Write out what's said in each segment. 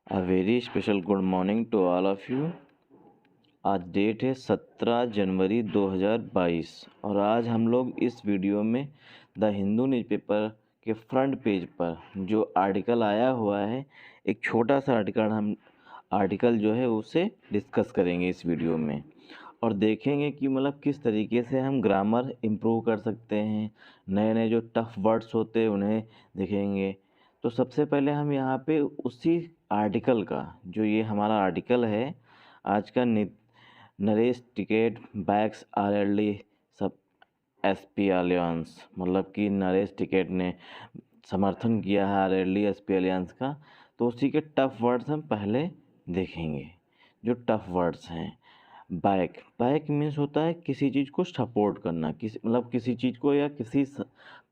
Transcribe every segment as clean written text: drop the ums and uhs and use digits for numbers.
A very special good morning to all of you। आज date है 17 जनवरी 2022 और आज हम लोग इस वीडियो में द हिंदू न्यूज़पेपर के फ्रंट पेज पर जो आर्टिकल आया हुआ है, एक छोटा सा आर्टिकल जो है उसे डिस्कस करेंगे इस वीडियो में और देखेंगे कि मतलब किस तरीके से हम ग्रामर इम्प्रूव कर सकते हैं। नए नए जो टफ वर्ड्स होते हैं उन्हें देखेंगे। तो सबसे पहले हम यहाँ पे उसी आर्टिकल का, जो ये हमारा आर्टिकल है आज का, नरेश टिकैत बैक्स आरएलडी सब एसपी अलियंस, मतलब कि नरेश टिकैत ने समर्थन किया है आरएलडी एसपी अलियंस का। तो उसी के टफ वर्ड्स हम पहले देखेंगे। जो टफ वर्ड्स हैं, बैक मीन्स होता है किसी चीज़ को सपोर्ट करना, किसी चीज़ को या किसी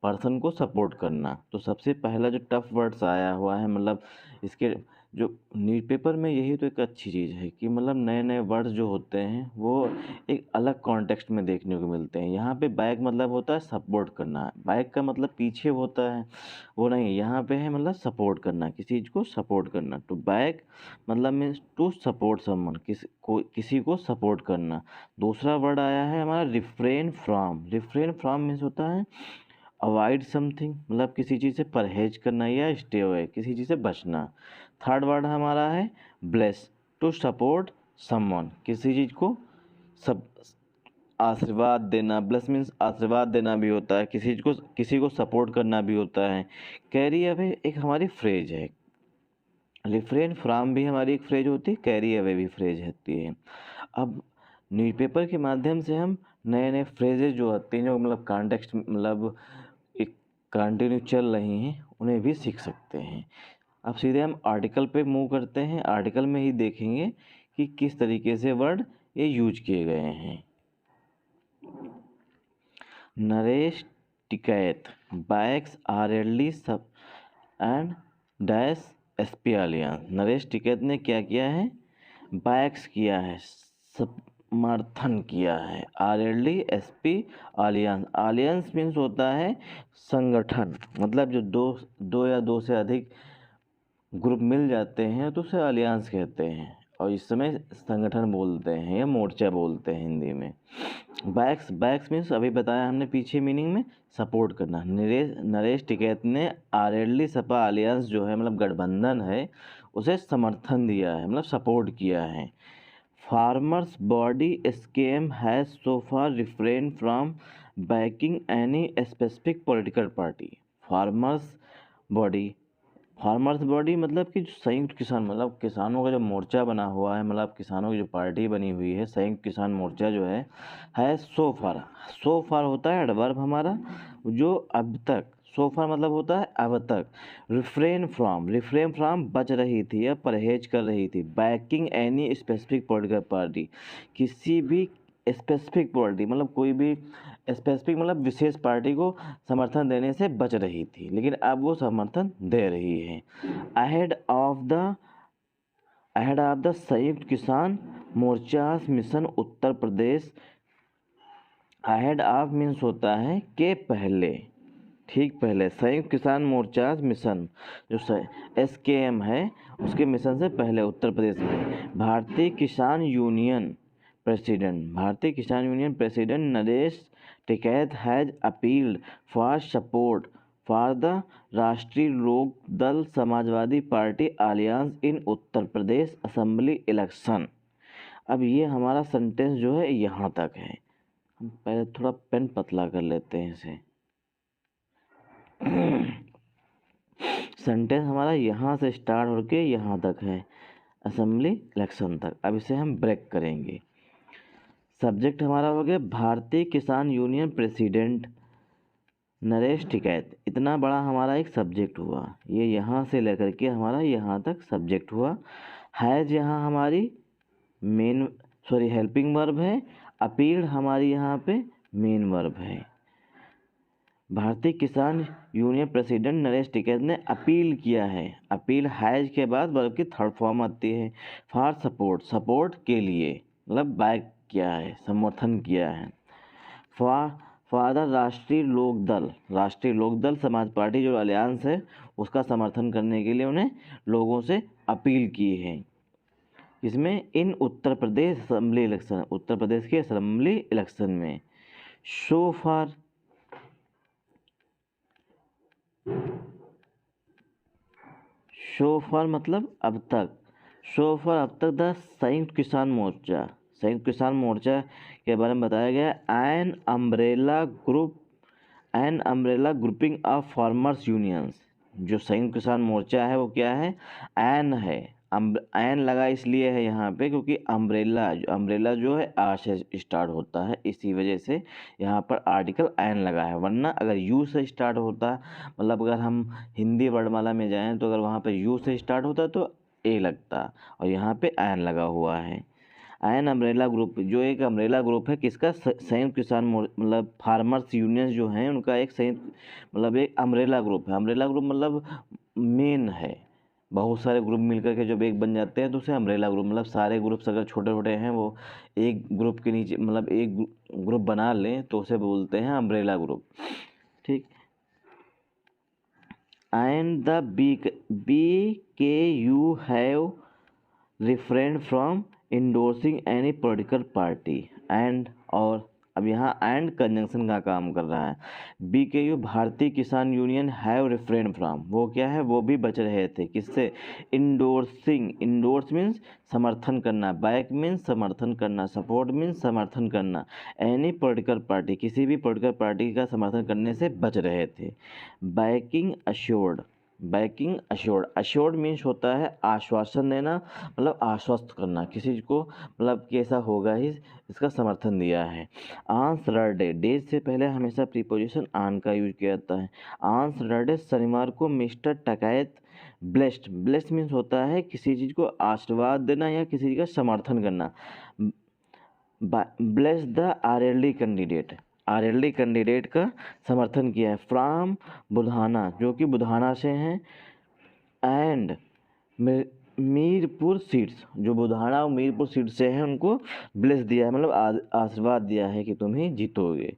पर्सन को सपोर्ट करना। तो सबसे पहला जो टफ वर्ड्स आया हुआ है, मतलब इसके जो न्यूज़पेपर में, यही तो एक अच्छी चीज़ है कि मतलब नए नए वर्ड्स जो होते हैं वो एक अलग कॉन्टेक्स्ट में देखने को मिलते हैं। यहाँ पे बैक मतलब होता है सपोर्ट करना, बैक का मतलब पीछे होता है, वो नहीं, यहाँ पे है मतलब सपोर्ट करना, किसी चीज़ को सपोर्ट करना। तो बैक मतलब मीन्स टू सपोर्ट समवन, किसी को सपोर्ट करना। दूसरा वर्ड आया है हमारा रिफ्रेन फ्रॉम मीन्स होता है अवॉइड समथिंग, मतलब किसी चीज़ से परहेज करना या स्टे अवे, किसी चीज़ से बचना। थर्ड वर्ड हमारा है ब्लेस, टू सपोर्ट समवन, किसी चीज़ को सब आशीर्वाद देना। ब्लेस मीन्स आशीर्वाद देना भी होता है, किसी को सपोर्ट करना भी होता है। कैरी अवे एक हमारी फ्रेज है, रिफ्रेन फ्रॉम भी हमारी एक फ्रेज होती है, कैरी अवे भी फ्रेज होती है। अब न्यूज़पेपर के माध्यम से हम नए नए फ्रेजेस जो आते हैं, जो मतलब कॉन्टेक्स्ट मतलब एक कंटिन्यू चल रही हैं, उन्हें भी सीख सकते हैं। अब सीधे हम आर्टिकल पे मूव करते हैं। आर्टिकल में ही देखेंगे कि किस तरीके से वर्ड ये यूज किए गए हैं। नरेश टिकैत बैक्स आरएलडी सब and dash SP alliance. Naresh Tikait ने क्या किया है? बैक्स किया है, समर्थन किया है आरएलडी एसपी अलियंस। अलियंस मीन्स होता है संगठन, मतलब जो दो या दो से अधिक ग्रुप मिल जाते हैं तो उसे अलियंस कहते हैं, और इस समय संगठन बोलते हैं या मोर्चा बोलते हैं हिंदी में। बैक्स मीन्स अभी बताया हमने पीछे मीनिंग में, सपोर्ट करना। नरेश टिकैत ने आरएलडी सपा अलियंस जो है, मतलब गठबंधन है, उसे समर्थन दिया है, मतलब सपोर्ट किया है। Farmers body scheme has so far refrain from banking any specific political party. Farmers body मतलब कि संयुक्त किसान, मतलब किसानों का जो मोर्चा बना हुआ है, मतलब किसानों की जो पार्टी बनी हुई है, संयुक्त किसान मोर्चा जो है सो फार होता है एडवर्ब हमारा, जो अब तक, सो फार मतलब होता है अब तक। रिफ्रेन फ्रॉम बच रही थी या परहेज कर रही थी। Banking any specific political party, किसी भी स्पेसिफिक पार्टी, मतलब कोई भी स्पेसिफिक मतलब विशेष पार्टी को समर्थन देने से बच रही थी, लेकिन अब वो समर्थन दे रही है। Ahead of the Samyukt Kisan Morcha mission Uttar Pradesh. Ahead of means होता है के पहले, ठीक पहले। संयुक्त किसान मोर्चा मिशन जो SKM है, उसके मिशन से पहले उत्तर प्रदेश में भारतीय किसान union president Naresh Tikait has appealed for support for the राष्ट्रीय लोक दल समाजवादी पार्टी अलियंस इन उत्तर प्रदेश असेंबली इलेक्शन। अब ये हमारा सेंटेंस जो है यहाँ तक है। हम पहले थोड़ा पेन पतला कर लेते हैं इसे। सेंटेंस हमारा यहाँ से स्टार्ट होके यहाँ तक है, असेंबली इलेक्शन तक। अब इसे हम ब्रेक करेंगे। सब्जेक्ट हमारा हो गया भारतीय किसान यूनियन प्रेसिडेंट नरेश टिकैत, इतना बड़ा हमारा एक सब्जेक्ट हुआ। ये यहाँ से लेकर के हमारा यहाँ तक सब्जेक्ट हुआ। हैज यहाँ हमारी हेल्पिंग वर्ब है। अपील्ड हमारी यहाँ पे मेन वर्ब है। भारतीय किसान यूनियन प्रेसिडेंट नरेश टिकैत ने अपील किया है। अपील हैज के बाद वर्ब की थर्ड फॉर्म आती है। फॉर सपोर्ट के लिए, मतलब बैक किया है, समर्थन किया है। फादर राष्ट्रीय लोक दल समाज पार्टी जो अलियांस है उसका समर्थन करने के लिए उन्हें लोगों से अपील की है। इसमें इन उत्तर प्रदेश के असेंबली इलेक्शन में सो फार मतलब अब तक द संयुक्त किसान मोर्चा के बारे में बताया गया। An umbrella grouping of farmers unions. जो संयुक्त किसान मोर्चा है वो क्या है, एन है। एन लगा इसलिए है यहाँ पे क्योंकि अम्ब्रेला जो है आ से स्टार्ट होता है, इसी वजह से यहाँ पर आर्टिकल एन लगा है। वरना अगर यू से स्टार्ट होता, मतलब अगर हम हिंदी वर्णमाला में जाएं तो अगर वहाँ पे यू से स्टार्ट होता तो ए लगता, और यहाँ पे एन लगा हुआ है। एन अम्ब्रेला ग्रुप जो एक अम्ब्रेला ग्रुप है किसका, संयुक्त किसान मतलब फार्मर्स यूनियंस जो हैं उनका एक संयुक्त मतलब एक अम्ब्रेला ग्रुप है। अम्ब्रेला ग्रुप मतलब मेन है, बहुत सारे ग्रुप मिलकर के जब एक बन जाते हैं तो उसे अम्ब्रेला ग्रुप, मतलब सारे ग्रुप्स अगर छोटे छोटे हैं वो एक ग्रुप के नीचे मतलब एक ग्रुप बना लें तो उसे बोलते हैं अम्ब्रेला ग्रुप। ठीक। And the BKU have refrained from endorsing any political party and, और अब यहाँ एंड कंजंक्शन का काम कर रहा है। BKU भारतीय किसान यूनियन हैव रिफ्रेन फ्रॉम, वो क्या है, वो भी बच रहे थे किससे, इंडोर्स मीन्स समर्थन करना, बैक मीन्स समर्थन करना, सपोर्ट मीन्स समर्थन करना, एनी पॉलिटिकल पार्टी किसी भी पॉलिटिकल पार्टी का समर्थन करने से बच रहे थे। अश्योर्ड मीन्स होता है आश्वासन देना, मतलब आश्वस्त करना किसी चीज़ को, मतलब कि ऐसा होगा ही, इसका समर्थन दिया है। ऑन सैटरडे, डे से पहले हमेशा प्रीपोजिशन ऑन का यूज किया जाता है। ऑन सैटरडे शनिवार को मिस्टर टकैत ब्लेस्ड मीन्स होता है किसी चीज़ को आशीर्वाद देना या किसी चीज़ का समर्थन करना। ब्लेस द आरएलडी कैंडिडेट का समर्थन किया है। फ्रॉम बुधाना, जो कि बुधाना से हैं, एंड मीरपुर सीट्स, जो बुधाना और मीरपुर सीट से हैं उनको ब्लेस दिया है, मतलब आशीर्वाद दिया है कि तुम ही जीतोगे।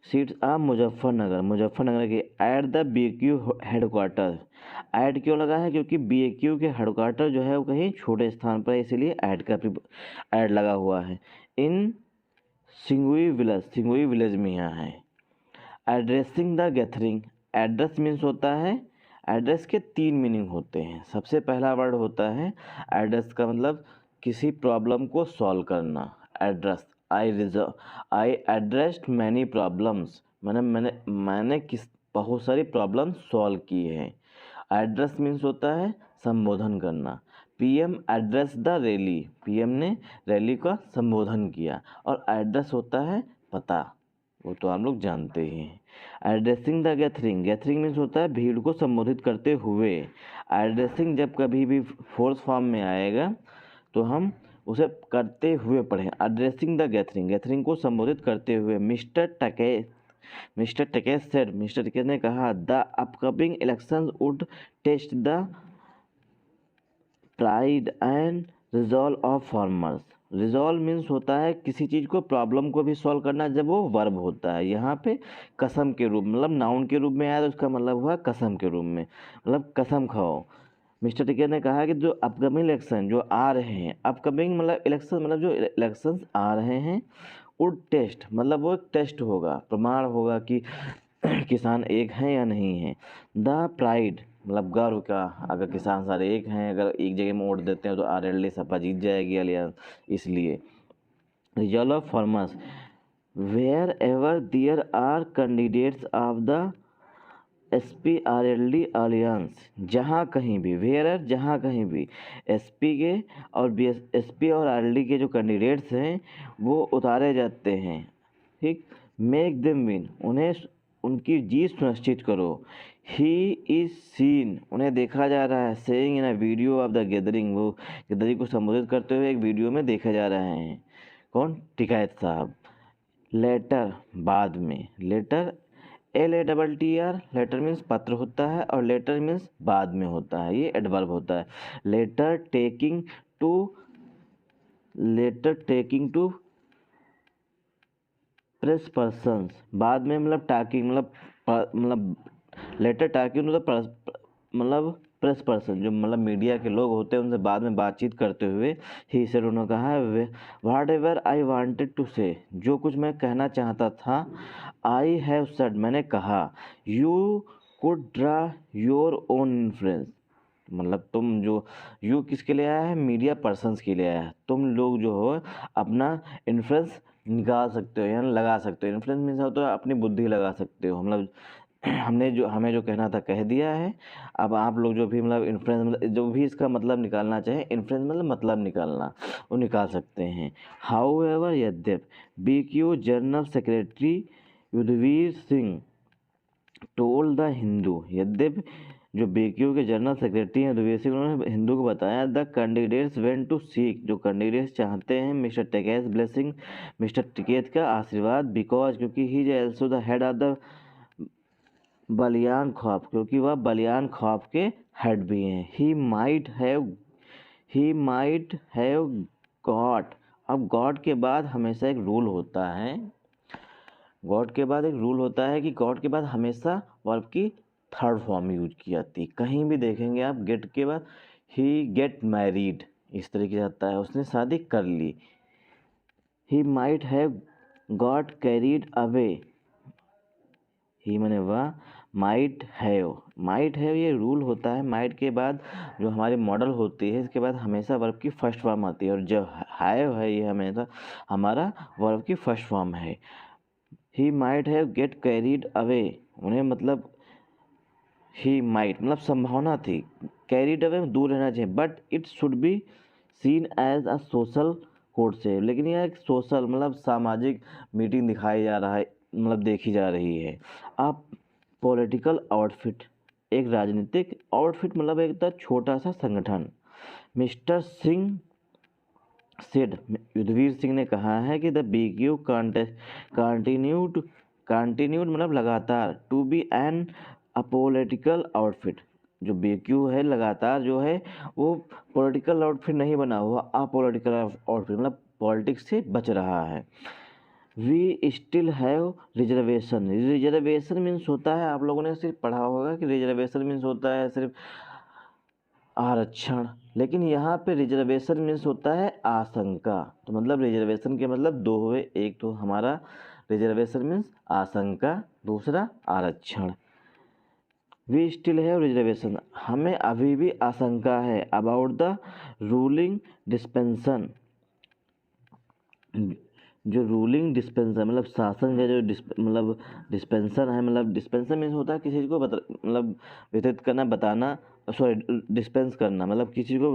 सीट्स ऑफ मुजफ्फरनगर के at the BKU headquarter. Add क्यों लगा है, क्योंकि BKU के हेडक्वार्टर जो है वो कहीं छोटे स्थान पर है, इसीलिए ऐड लगा हुआ है। इन सिंगुई विलेज में यहाँ है। Addressing the gathering, address means होता है, एड्रेस के 3 मीनिंग होते हैं। सबसे पहला वर्ड होता है एड्रेस का मतलब किसी प्रॉब्लम को सॉल्व करना। एड्रेस, आई एड्रेस्ड मैनी प्रॉब्लम्स, मैंने बहुत सारी प्रॉब्लम सॉल्व की है। एड्रेस मीन्स होता है संबोधन करना। PM address the rally, PM ने रैली का संबोधन किया। और एड्रेस होता है पता, वो तो हम लोग जानते ही हैं। एड्रेसिंग द गैथरिंग मीन्स होता है भीड़ को संबोधित करते हुए। एड्रेसिंग जब कभी भी फोर्स फॉर्म में आएगा तो हम उसे करते हुए पढ़ें। एड्रेसिंग द गैथरिंग को संबोधित करते हुए। मिस्टर टकेस ने कहा the upcoming election would test the pride and resolve of farmers. Resolve means होता है किसी चीज़ को, प्रॉब्लम को भी सॉल्व करना जब वो वर्ब होता है। यहाँ पे कसम के रूप, मतलब नाउन के रूप में आया तो उसका मतलब हुआ कसम के रूप में, मतलब कसम खाओ। मिस्टर टिकेत ने कहा कि जो अपकमिंग इलेक्शन जो आ रहे हैं, अपकमिंग मतलब इलेक्शन, मतलब जो इलेक्शंस आ रहे हैं, वुड टेस्ट मतलब वो एक टेस्ट होगा, प्रमाण होगा कि किसान एक हैं या नहीं हैं। द प्राइड मतलब गर्व का, अगर किसान सारे एक हैं, अगर एक जगह में वोट देते हैं तो RLD सपा जीत जाएगी अलियांस, इसलिए। Result of farmers, wherever there are candidates of the SP-RLD alliance, जहाँ कहीं भी, वेयर जहाँ कहीं भी SP के और SP और RLD के जो कैंडिडेट्स हैं वो उतारे जाते हैं। ठीक। मेक देम विन, उन्हें उनकी जीत सुनिश्चित करो। ही इज सीन, उन्हें देखा जा रहा है। Saying in a video of the gathering, वो गैदरिंग को संबोधित करते हुए एक वीडियो में देखे जा रहे हैं। कौन, टिकैत साहब। लेटर बाद में, लेटर LATTER, लेटर मीन्स पत्र होता है और लेटर मीन्स बाद में होता है, ये एडवर्ब होता है। Later taking to press persons, बाद में मतलब टाकिंग मतलब लेटर टाकिंग मतलब प्रेस पर्सन जो मतलब मीडिया के लोग होते हैं उनसे बाद में बातचीत करते हुए ही सर उन्होंने कहा whatever I wanted to say, जो कुछ मैं कहना चाहता था, आई हैव सेड, मैंने कहा, you could draw your own influence, मतलब तुम जो यू किसके लिए आया है, मीडिया पर्सन्स के लिए आया है, तुम लोग जो हो अपना इन्फ्लुएंस निकाल सकते हो यानी लगा सकते हो। इन्फ्लुएंस मीन्स होता है अपनी बुद्धि लगा सकते हो, मतलब हमें जो कहना था कह दिया है, अब आप लोग जो भी मतलब इन्फ्लुएंस मतलब जो भी इसका मतलब निकालना चाहे, इन्फ्लुएंस मतलब निकालना, वो निकाल सकते हैं। हाउ एवर यद्यप BQ general secretary Yudhveer Singh told the Hindu, यद्यप जो BQ के जनरल सेक्रेटरी हैं युद्धवीर सिंह, उन्होंने हिंदू को बताया the candidates went to seek, जो कैंडिडेट्स चाहते हैं mister Tikait blessing, mister Tikait का आशीर्वाद, बिकॉज क्योंकि he is also the head of the Balyan Khap, क्योंकि वह बलियान खौफ के हेड भी हैं। ही माइट हैव गॉड, अब गॉड के बाद हमेशा एक रूल होता है, गॉड के बाद एक रूल होता है कि गॉड के बाद हमेशा वर्ब की थर्ड फॉर्म यूज की जाती है। कहीं भी देखेंगे आप गेट के बाद ही गेट मैरिड इस तरीके से आता है, उसने शादी कर ली। He might have got carried away, he मैंने वह, माइट हैव ये रूल होता है। माइट के बाद जो हमारी मॉडल होती है इसके बाद हमेशा वर्ब की फर्स्ट फॉर्म आती है, और जब हैव है ये हमेशा हमारा वर्ब की फर्स्ट फॉर्म है। ही might have get carried away, उन्हें मतलब ही माइट मतलब संभावना थी, कैरिड अवे दूर रहना चाहिए, but it should be seen as a social code से, लेकिन यह एक सोशल मतलब सामाजिक मीटिंग दिखाई जा रहा है, मतलब देखी जा रही है। आप पॉलिटिकल आउटफिट, एक राजनीतिक आउटफिट मतलब एक तो छोटा सा संगठन। मिस्टर सिंह सेड, युद्धवीर सिंह ने कहा है कि द BQ कंटिन्यूड मतलब लगातार, to be an apolitical outfit, जो BQ है लगातार जो है वो पॉलिटिकल आउटफिट नहीं बना हुआ, अपोलिटिकल आउटफिट मतलब पॉलिटिक्स से बच रहा है। We still have reservation, reservation means होता है, आप लोगों ने सिर्फ पढ़ा होगा कि रिजर्वेशन मीन्स होता है सिर्फ आरक्षण, लेकिन यहाँ पे रिजर्वेशन मीन्स होता है आशंका, तो मतलब रिजर्वेशन के मतलब दो हुए, एक तो हमारा रिजर्वेशन मीन्स आशंका, दूसरा आरक्षण। वी स्टिल हैव रिजर्वेशन, हमें अभी भी आशंका है, अबाउट द रूलिंग डिस्पेंसन, जो रूलिंग डिस्पेंसर मतलब शासन का जो मतलब डिस्पेंसर है, मतलब डिस्पेंसर मीन्स होता है किसी चीज़ को मतलब वितरित करना, बताना, सॉरी डिस्पेंस करना मतलब किसी को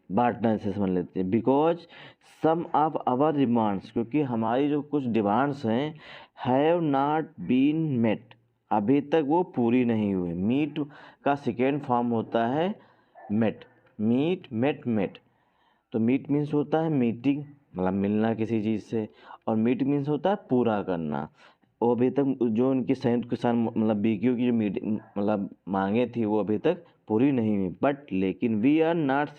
बांटना, ऐसे समझ लेते हैं। Because some of our demands, क्योंकि हमारी जो कुछ डिमांड्स हैं, हैव नॉट बीन मेट, अभी तक वो पूरी नहीं हुई। मीट का सेकेंड फॉर्म होता है मेट, मेट, तो मीट मीन्स होता है मीटिंग मतलब मिलना किसी चीज़ से, और मीट मीन्स होता है पूरा करना। वो अभी तक जो उनकी संयुक्त किसान मतलब BQ की जो मीटिंग मतलब मांगे थी वो अभी तक पूरी नहीं हुई। बट लेकिन we are not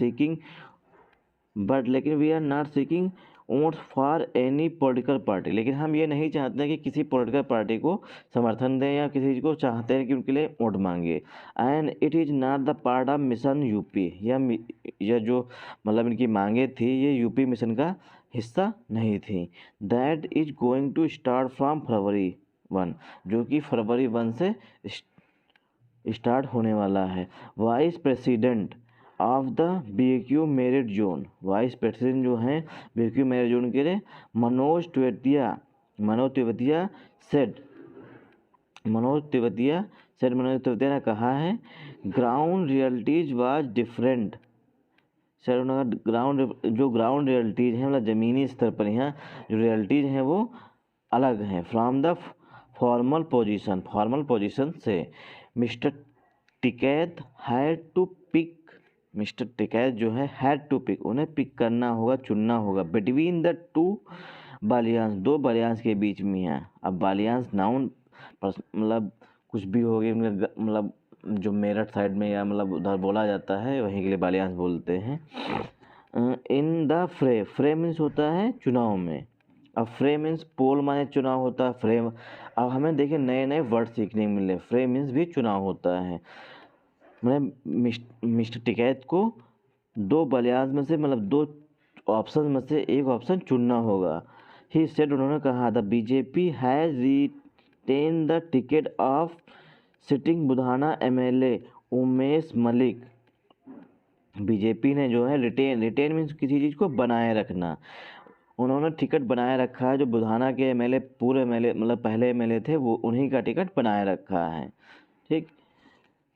seeking vote for any political party, लेकिन हम ये नहीं चाहते हैं कि किसी पॉलिटिकल पार्टी को समर्थन दें या किसी को चाहते हैं कि उनके लिए वोट मांगे। And it is not the part of mission UP, यह जो मतलब इनकी मांगे थी ये यूपी मिशन का हिस्सा नहीं थी। That is going to start from February 1, जो कि फरवरी 1 से स्टार्ट होने वाला है। Vice president of the BQ merit zone, vice president जो हैं BQ मेरिट जोन के लिए मनोज तिवातिया सेड, मनोज तिवातिया ने कहा है ground realities was different, sir उन्होंने ग्राउंड रियलिटीज़ हैं मतलब ज़मीनी स्तर पर यहाँ जो रियलिटीज़ हैं वो अलग हैं फ्रॉम द फॉर्मल पोजीशन से। Mister Tikait had to pick, mister Tikait जो है हैड टू पिक, उन्हें पिक करना होगा, चुनना होगा, बिटवीन द टू बालियांस, दो बालियांस के बीच में है। अब बालियांस नाउन मतलब कुछ भी हो गया मतलब जो मेरठ साइड में या मतलब उधर बोला जाता है वहीं के लिए बालियांस बोलते हैं। इन द फ्रे मीन्स होता है चुनाव में, अब फ्रे मीन्स पोल माने चुनाव होता है, फ्रे। अब हमें देखिए नए नए वर्ड सीखने को मिले। फ्रे मीन्स भी चुनाव होता है। मतलब मिस्टर टिकैत को 2 बलियाज में से, मतलब 2 ऑप्शन में से एक ऑप्शन चुनना होगा। ही सेड, उन्होंने कहा, the BJP has retain the ticket of sitting Budhana MLA Umesh Malik. BJP ने जो है रिटेन मीन्स किसी चीज़ को बनाए रखना। उन्होंने टिकट बनाए रखा है। जो बुधाना के एमएलए, पूरे एमएलए, मतलब पहले एमएलए थे, वो उन्हीं का टिकट बनाए रखा है। ठीक,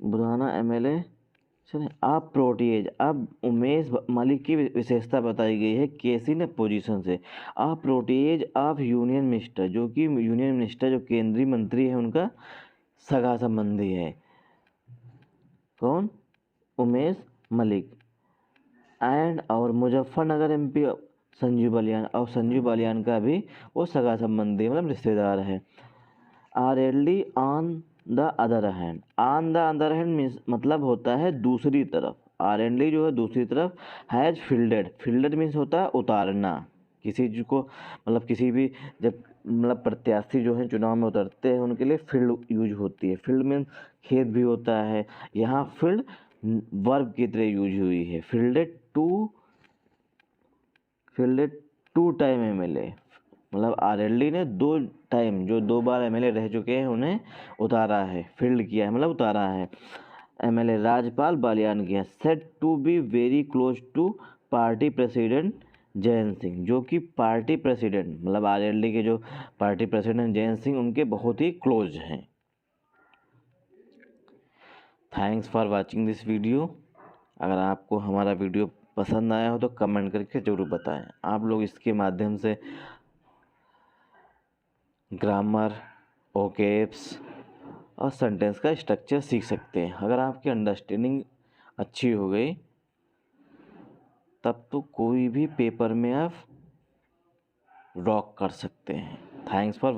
बुधाना एमएलए। चलिए, आप प्रोटीएज। अब उमेश मलिक की विशेषता बताई गई है केसी ने पोजीशन से। आप प्रोटीएज ऑफ यूनियन मिनिस्टर, जो कि यूनियन मिनिस्टर जो केंद्रीय मंत्री है उनका सगा संबंधी है। कौन? उमेश मलिक। एंड और मुजफ्फरनगर एमपी संजीव बालियान, और संजीव बालियान का भी वो सगा संबंधी, मतलब रिश्तेदार है। RLD on the other hand. On the other hand means मतलब होता है दूसरी तरफ। आरएलडी जो है दूसरी तरफ। हैज फील्डेड, फील्डेड मीन्स होता है उतारना किसी चीज को, मतलब किसी भी, जब मतलब प्रत्याशी जो है चुनाव में उतरते हैं उनके लिए फील्ड यूज होती है। फील्ड मीन्स खेत भी होता है। यहाँ फील्ड वर्ब की तरह यूज हुई है। फील्डेड टू टाइम एमएलए, मतलब आरएलडी ने 2 टाइम, जो 2 बार एमएलए रह चुके हैं, उन्हें उतारा है, फील्ड किया है, मतलब उतारा है। एमएलए राजपाल बालियान किया। Said to be very close to party president Jayant Singh, जो कि पार्टी प्रेसिडेंट, मतलब आरएलडी के जो पार्टी प्रेसिडेंट जयंत सिंह, उनके बहुत ही क्लोज हैं। Thanks for watching this video. अगर आपको हमारा वीडियो पसंद आया हो तो कमेंट करके ज़रूर बताएं। आप लोग इसके माध्यम से ग्रामर, ओकेब्स और सेंटेंस का स्ट्रक्चर सीख सकते हैं। अगर आपकी अंडरस्टैंडिंग अच्छी हो गई तब तो कोई भी पेपर में आप रॉक कर सकते हैं। Thanks for